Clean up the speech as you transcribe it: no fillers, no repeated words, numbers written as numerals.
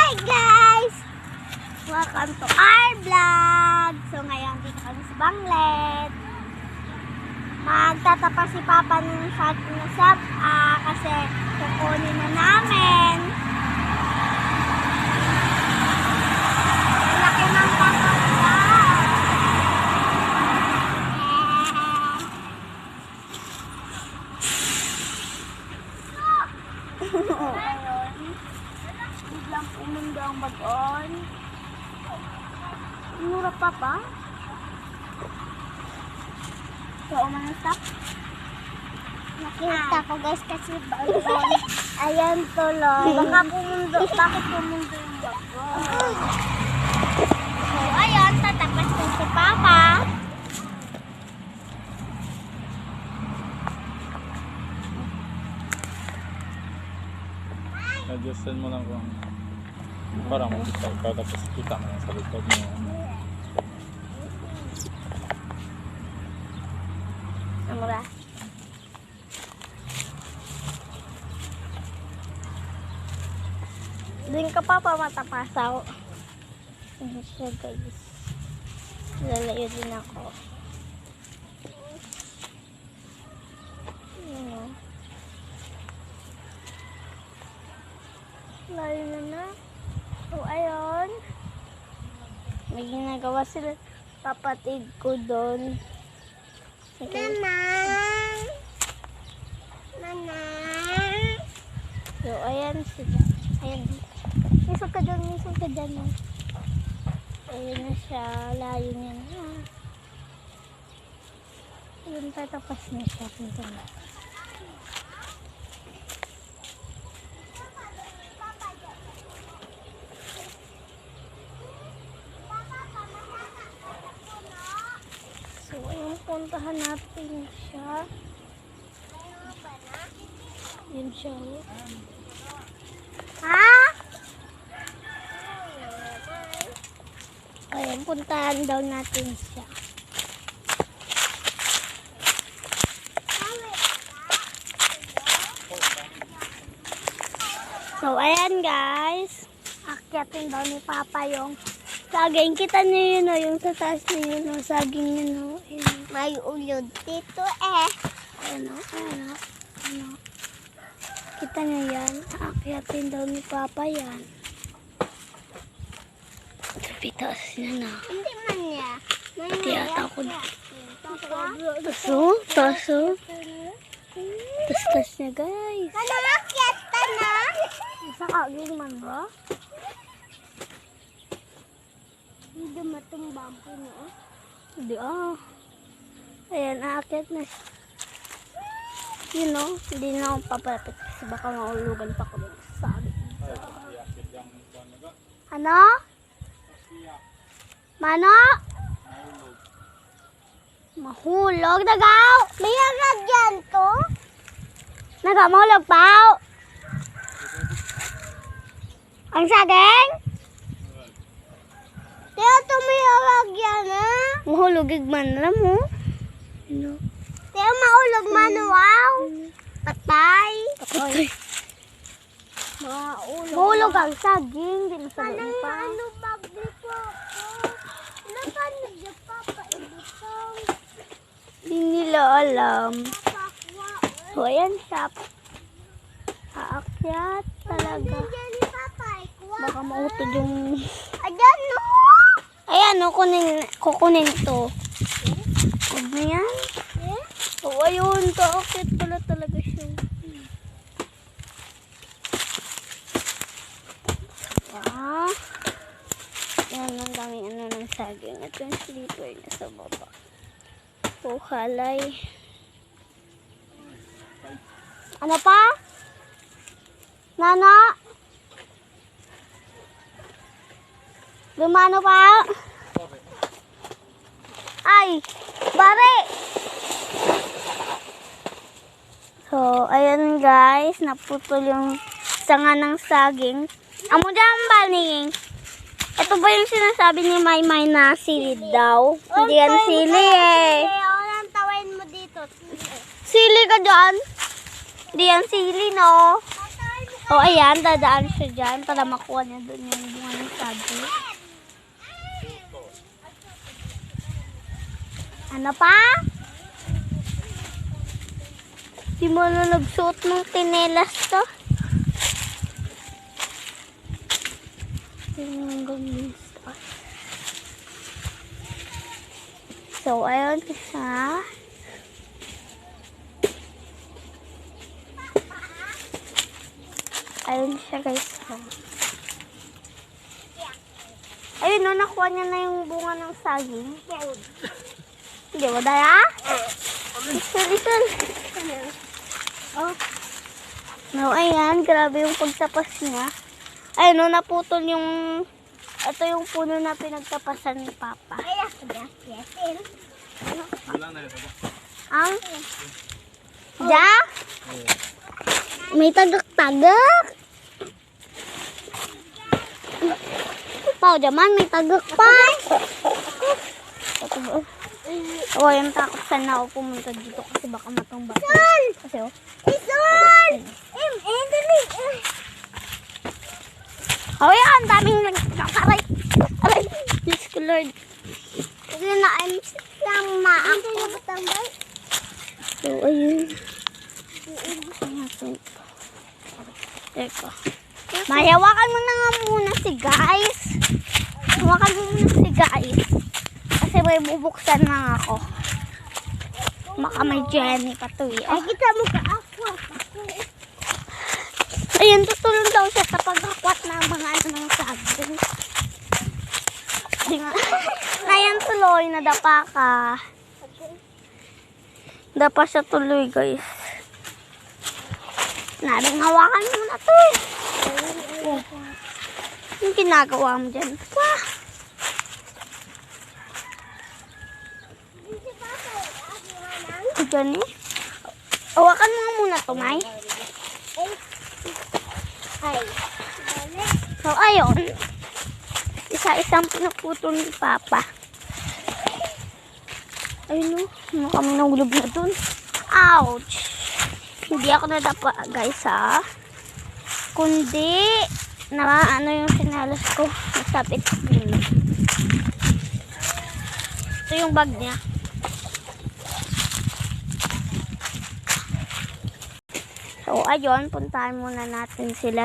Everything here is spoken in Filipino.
Hi guys! Welcome to our vlog! So ngayon dito kami sa Banglet. Magtatapa si Papa ng shot na sap kasi kukunin na namin. Laki ng pangkakala. Biglang umundo ang bagon. Mura pa pa. So, umanasap. Nakita ko guys kasi bagon. Ayan tuloy. Baka pumundo. Bakit pumundo yung bagon? So, ayan. Tatapas ko si Papa. Adjustin mo lang kung parang makita ikaw tapos kita mo lang sa likod mo. Amura. Doon ka pa matapasaw. Ano siya guys. Lalayo din ako. Ano? Layo na. So, ayun. May ginagawa sila kapatid ko doon. Nanang! Nanang! So, ayan sila. Ayan. Misog ka dyan, misog ka dyan. Ayan na siya. Layo niya na. Ayan, tatapas na siya. Punta na. So, ayun, puntahan natin siya. Yun siya. Ha? Ayun, puntahan daw natin siya. So, ayan guys. Akyatin daw ni Papa yung saging. Kita niyo yun o, yung sa taas niyo yun o, saging yun o. May ulod dito eh. Ano, ano, ano. Kita niyo yan. Aakyatin daw ni Papa yan. Sabi taas niya na. Hindi man niya. Hindi ata ako na. Taso, taso. Tas niya guys. Ano akyat ka na? Sa kaging man ba? Hindi matumbang ko na. Hindi Ayan, aakyat na siya. You know, hindi na akong papalapit kasi baka maulugan pa ko dito sa sabi. Ano? Mano? Mahulog. Nagaw! May agad yan to? Nagamahulog pa? Ang saging? Tiyo, tumiyawag yan mahulugig man na mo. Ano? Tiyo, mahulog man wow. Patay. Patay. Mahulog ang saging. Di na sa loob pa. Ano bagli po ako? Napanig niya pa paibutang. Di nila alam. So, ayan siya. Aakyat talaga. Baka mautod yung... Ayan no! Ayan no, kukunin to. Huwag na yan. O ayun, kaakit pala talaga siya. Yan, ang daming ano ng saging. At yung sleeper na sa baba. O halay. Ano pa? Nana? Lumano pa? Ay! Bari! So, ayan guys. Naputol yung sanga ng saging. Amo dyan ba ni? Ito ba yung sinasabi ni Maymay na silid daw? Hindi yan sili eh. Ang tawain mo dito. Sili ka dyan? Hindi yan sili no? O, ayan, dadaan siya dyan para makuha niya doon yung bunga ng sabi. Ano pa? Di mo na nagsuot ng tinelas to? So, ayun siya. Ayun siya, guys. Ayun, no, nakuha niya na yung bunga ng saging. Hindi mo daya? Listen. Oh. No, ayan. Grabe yung pagtapas niya. Ayun, no, naputol yung... Ito yung puno na pinagtapasan ni Papa. Ang? Ja? May tagak-tagak. Pao, jaman, may tagak pa. Oh, yung takot sana ako pumunta dito kasi baka matumba. Kasi oh. Isun! Oh, yan. Daming nagkakaray. Aray. Diyos ko, Lord. Kasi na-I'm lang maako. So, ayun. Teka. Mayawakan mo na nga muna si guys. Hawakan mo muna si guys. Kasi may bubuksan na ako. Baka may Jenny pa to eh. Ay, kita mo ka ako. Ayun, tutulong daw siya sa paghakwat ng mga ano ng saging. Ayan tuloy, nadapa ka. Dapa siya tuloy, guys. Naring hawakan mo na to eh. Oh. Yung ginagawa mo dyan. Wah! Diyan eh. Hawakan mo muna to, May. So, ayun. Isa-isang pinuputol ni Papa. Ayun o. Ano kami nahulog na dun. Ouch! Hindi ako nadapa, guys, ha. Kundi, ano yung sinalas ko. Nasapit ko yun. Ito yung bag niya. So, ayun. Puntahan muna natin sila.